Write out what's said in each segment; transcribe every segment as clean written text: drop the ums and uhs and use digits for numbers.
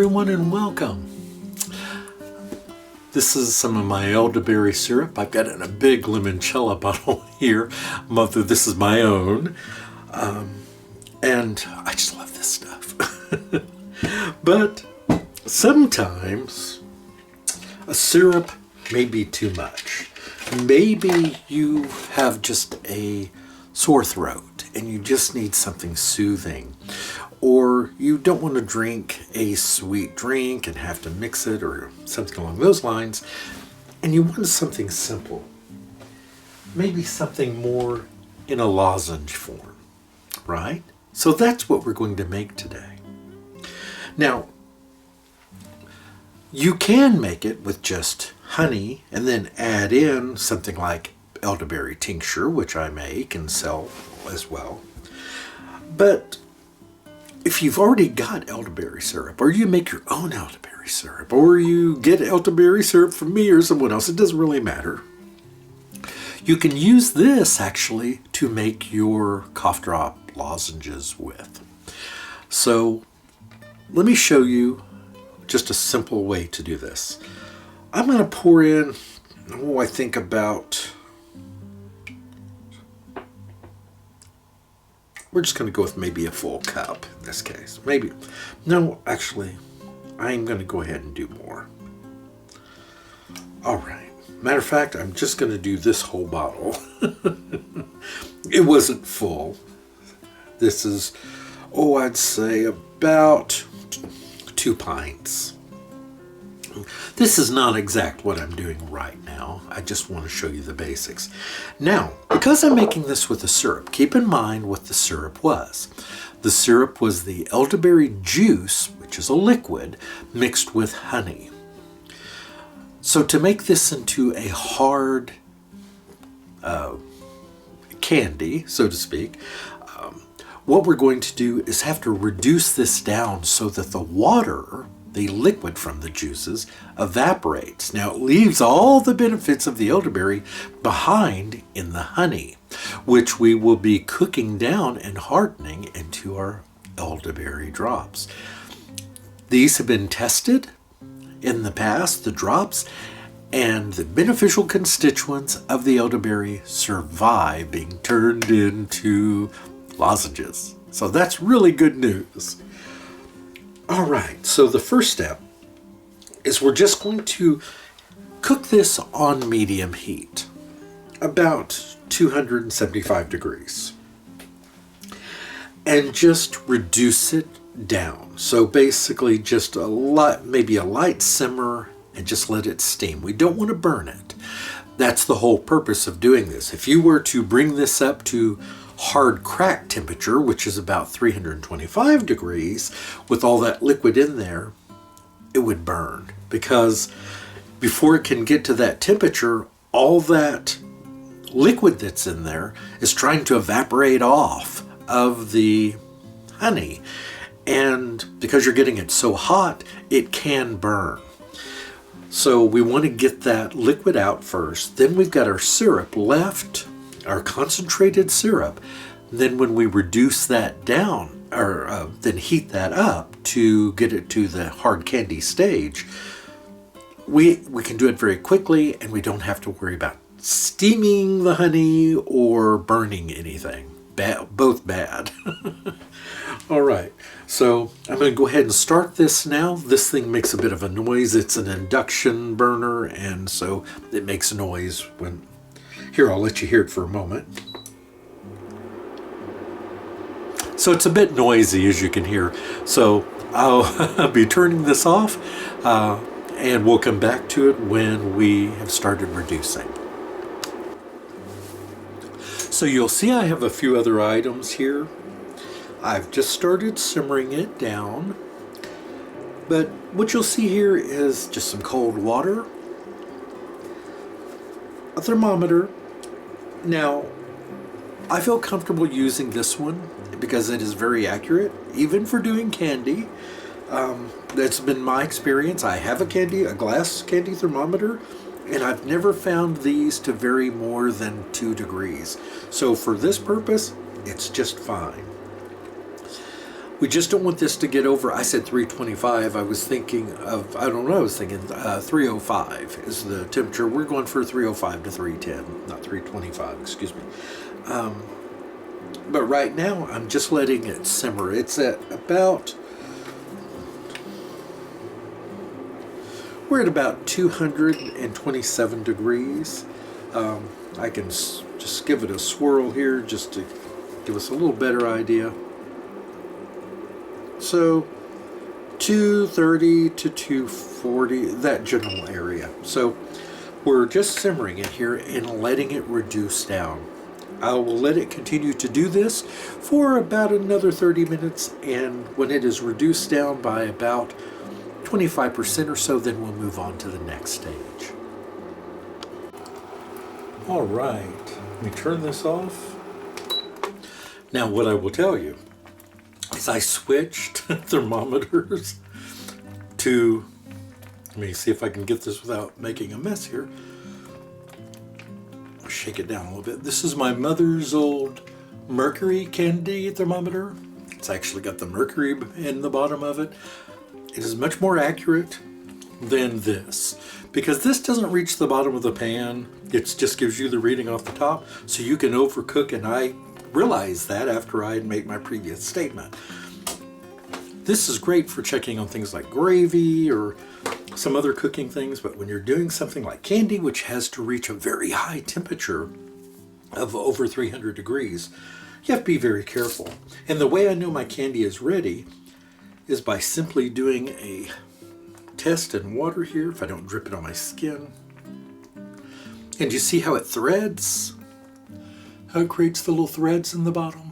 everyone, and welcome. This is some of my elderberry syrup. I've got it in a big limoncello bottle here. This is my own. And I just love this stuff. But sometimes a syrup may be too much. Maybe you have just a sore throat and you just need something soothing. Or you don't want to drink a sweet drink and have to mix it or something along those lines. And you want something simple. Maybe something more in a lozenge form, right? So that's what we're going to make today. Now, you can make it with just honey and then add in something like elderberry tincture, which I make and sell as well. But if you've already got elderberry syrup, or you make your own elderberry syrup, or you get elderberry syrup from me or someone else, it doesn't really matter. You can use this actually to make your cough drop lozenges with. So let me show you just a simple way to do this. I'm going to pour in, I think about, we're just going to go with maybe a full cup in this case. Maybe, no, actually, I'm going to go ahead and do more. All right. Matter of fact, I'm just going to do this whole bottle. It wasn't full. This is, I'd say about 2 pints. This is not exact what I'm doing right now. I just want to show you the basics. Now, because I'm making this with a syrup, keep in mind what the syrup was. The syrup was the elderberry juice, which is a liquid, mixed with honey. So to make this into a hard candy, so to speak, what we're going to do is have to reduce this down so that the water, the liquid from the juices, evaporates. Now it leaves all the benefits of the elderberry behind in the honey, which we will be cooking down and hardening into our elderberry drops. These have been tested in the past, the drops, and the beneficial constituents of the elderberry survive being turned into lozenges. So that's really good news. All right, so the first step is we're just going to cook this on medium heat, about 275 degrees, and just reduce it down. So basically just maybe a light simmer and just let it steam. We don't want to burn it. That's the whole purpose of doing this. If you were to bring this up to hard crack temperature, which is about 325 degrees, with all that liquid in there, it would burn, because before it can get to that temperature, all that liquid that's in there is trying to evaporate off of the honey. And because you're getting it so hot, it can burn. So we want to get that liquid out first. Then we've got our syrup left, our concentrated syrup. Then when we reduce that down, or then heat that up to get it to the hard candy stage, we can do it very quickly, and we don't have to worry about steaming the honey or burning anything. Both bad. All right, so I'm going to go ahead and start this now. This thing makes a bit of a noise. It's an induction burner, and so it makes a noise when... Here, I'll let you hear it for a moment. So it's a bit noisy, as you can hear. So I'll be turning this off, and we'll come back to it when we have started reducing. So you'll see I have a few other items here. I've just started simmering it down, but what you'll see here is just some cold water, a thermometer. Now, I feel comfortable using this one because it is very accurate, even for doing candy. That's been my experience. I have a glass candy thermometer, and I've never found these to vary more than 2 degrees. So for this purpose, it's just fine. We just don't want this to get over, I said 325, I was thinking of, I don't know, I was thinking 305 is the temperature. We're going for 305 to 310, not 325, excuse me. But right now, I'm just letting it simmer. It's at about, we're at about 227 degrees. I can just give it a swirl here just to give us a little better idea. So 230 to 240, that general area. So we're just simmering it here and letting it reduce down. I will let it continue to do this for about another 30 minutes, and when it is reduced down by about 25% or so, then we'll move on to the next stage. All right, let me turn this off. Now what I will tell you is I switched thermometers to, let me see if I can get this without making a mess here. Shake it down a little bit. This is my mother's old mercury candy thermometer. It's actually got the mercury in the bottom of it. It is much more accurate than this because this doesn't reach the bottom of the pan. It just gives you the reading off the top, so you can overcook, and I realized that after I had made my previous statement. This is great for checking on things like gravy or some other cooking things, but when you're doing something like candy, which has to reach a very high temperature of over 300 degrees, you have to be very careful. And the way I know my candy is ready is by simply doing a test in water here, if I don't drip it on my skin. And you see how it threads? How it creates the little threads in the bottom?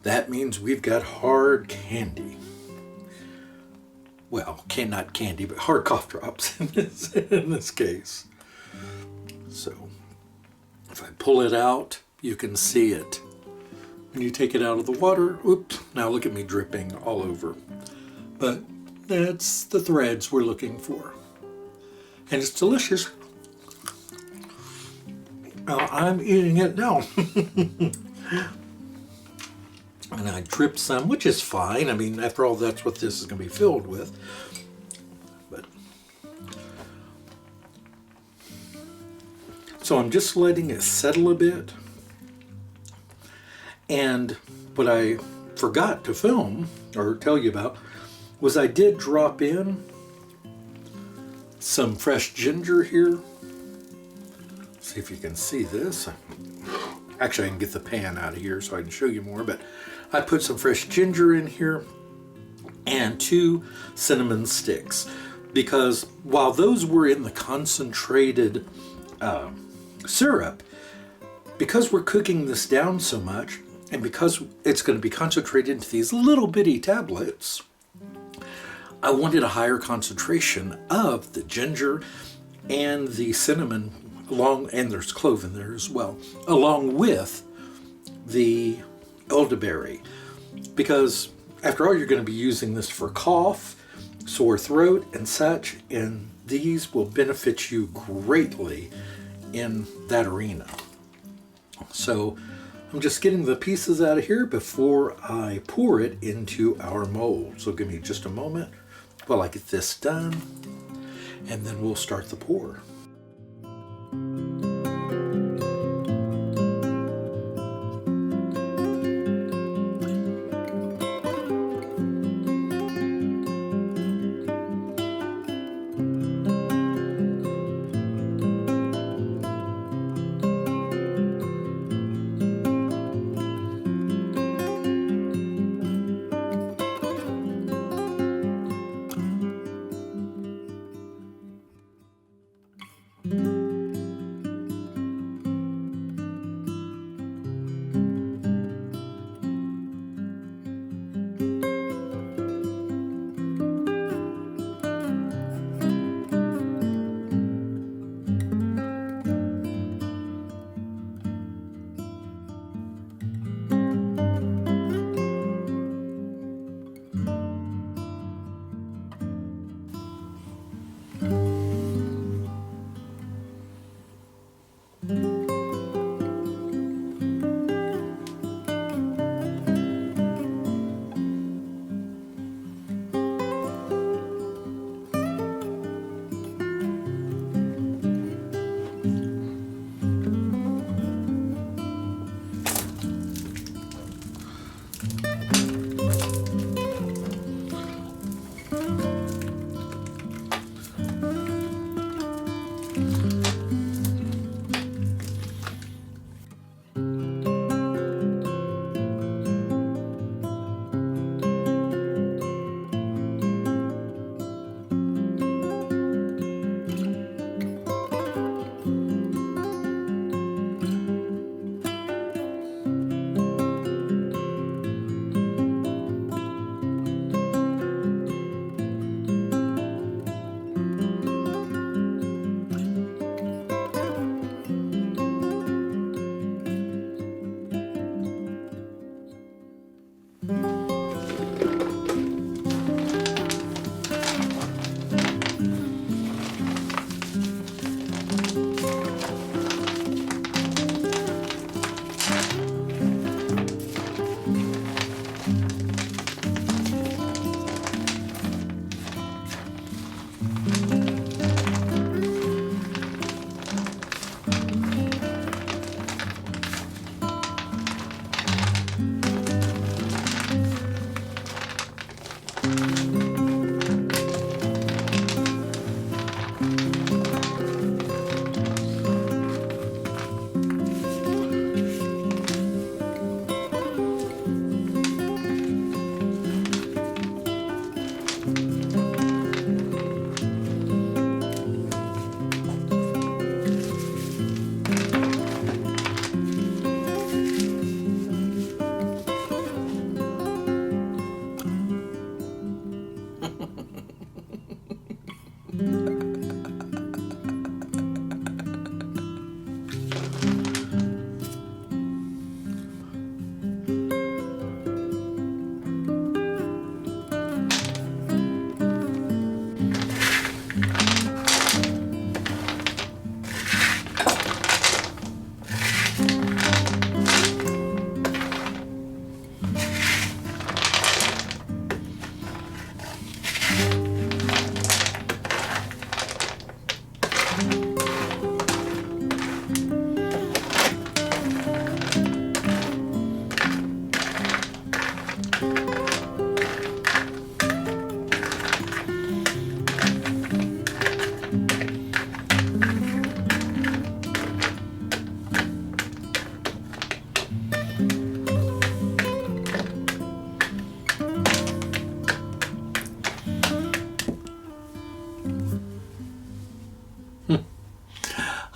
That means we've got hard candy. Well, not candy, but hard cough drops in this case. So, if I pull it out, you can see it. When you take it out of the water, oops, now look at me dripping all over. But that's the threads we're looking for. And it's delicious. Now, I'm eating it now. And I dripped some, which is fine. I mean, after all, that's what this is going to be filled with. But so I'm just letting it settle a bit. And what I forgot to film or tell you about was I did drop in some fresh ginger here. See if you can see this. Actually, I can get the pan out of here so I can show you more, but I put some fresh ginger in here and 2 cinnamon sticks, because while those were in the concentrated syrup, because we're cooking this down so much and because it's going to be concentrated into these little bitty tablets, I wanted a higher concentration of the ginger and the cinnamon and there's clove in there as well, along with the elderberry, because after all, you're going to be using this for cough, sore throat, and such, and these will benefit you greatly in that arena. So I'm just getting the pieces out of here before I pour it into our mold. So give me just a moment while I get this done, and then we'll start the pour.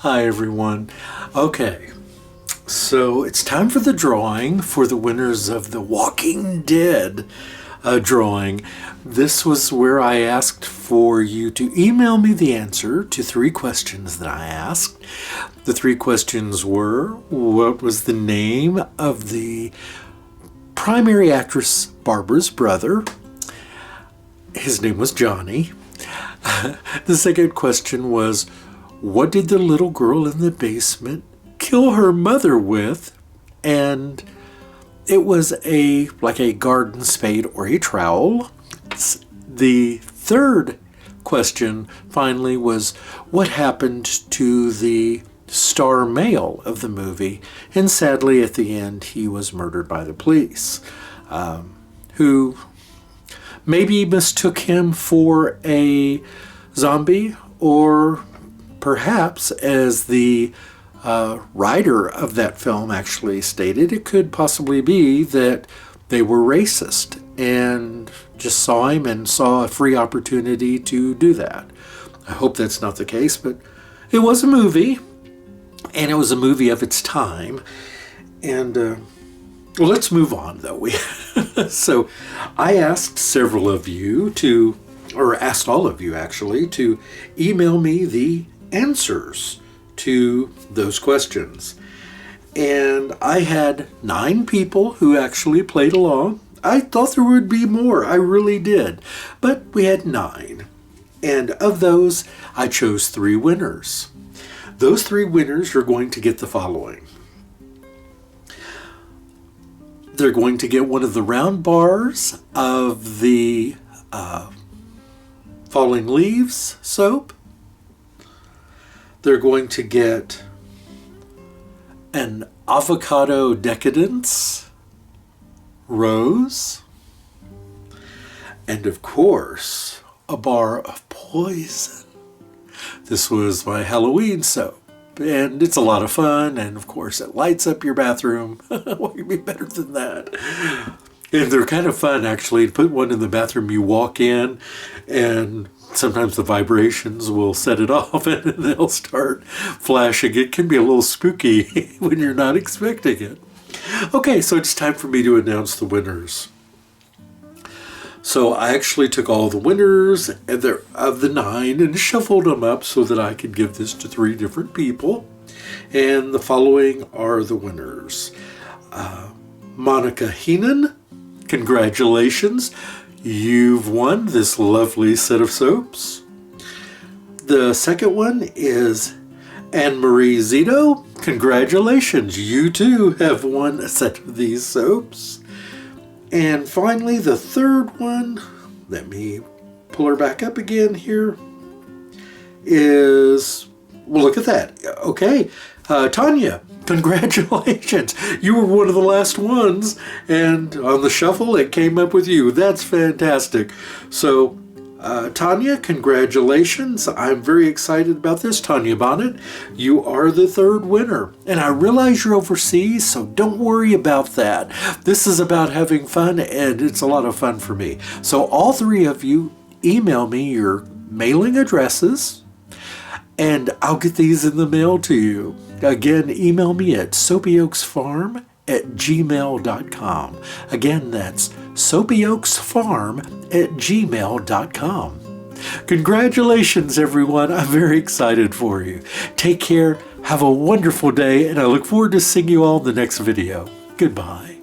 Hi, everyone. Okay, so it's time for the drawing for the winners of the Walking Dead drawing. This was where I asked for you to email me the answer to 3 questions that I asked. The 3 questions were, what was the name of the primary actress Barbara's brother? His name was Johnny. The second question was, what did the little girl in the basement kill her mother with? And it was like a garden spade or a trowel. The third question finally was, what happened to the star male of the movie? And sadly, at the end, he was murdered by the police, who maybe mistook him for a zombie, or perhaps, as the writer of that film actually stated, it could possibly be that they were racist and just saw him and saw a free opportunity to do that. I hope that's not the case, but it was a movie, and it was a movie of its time. And well, let's move on, though. So I asked several of you to, or asked all of you actually, to email me the answers to those questions. And I had 9 people who actually played along. I thought there would be more, I really did. But we had 9. And of those, I chose 3 winners. Those 3 winners are going to get the following. They're going to get one of the round bars of the Falling Leaves soap. They're going to get an Avocado Decadence rose. And of course, a bar of Poison. This was my Halloween soap. And it's a lot of fun, and of course it lights up your bathroom. What could be better than that? And they're kind of fun, actually, to put one in the bathroom. You walk in, and sometimes the vibrations will set it off, and they'll start flashing. It can be a little spooky when you're not expecting it. Okay, so it's time for me to announce the winners. So I actually took all the winners of the 9 and shuffled them up so that I could give this to 3 different people. And the following are the winners. Monica Heenan, congratulations. You've won this lovely set of soaps. The second one is Anne-Marie Zito. Congratulations. You too have won a set of these soaps. And finally, the third one, let me pull her back up again here, is, well, look at that. Okay, Tanya, congratulations. You were one of the last ones, and on the shuffle, it came up with you. That's fantastic. So, Tanya, congratulations. I'm very excited about this. Tanya Bonnet, you are the 3rd winner. And I realize you're overseas, so don't worry about that. This is about having fun, and it's a lot of fun for me. So all 3 of you, email me your mailing addresses, and I'll get these in the mail to you. Again, email me at soapyoaksfarm@gmail.com. Again, that's soapyoaksfarm@gmail.com. Congratulations, everyone. I'm very excited for you. Take care. Have a wonderful day, and I look forward to seeing you all in the next video. Goodbye.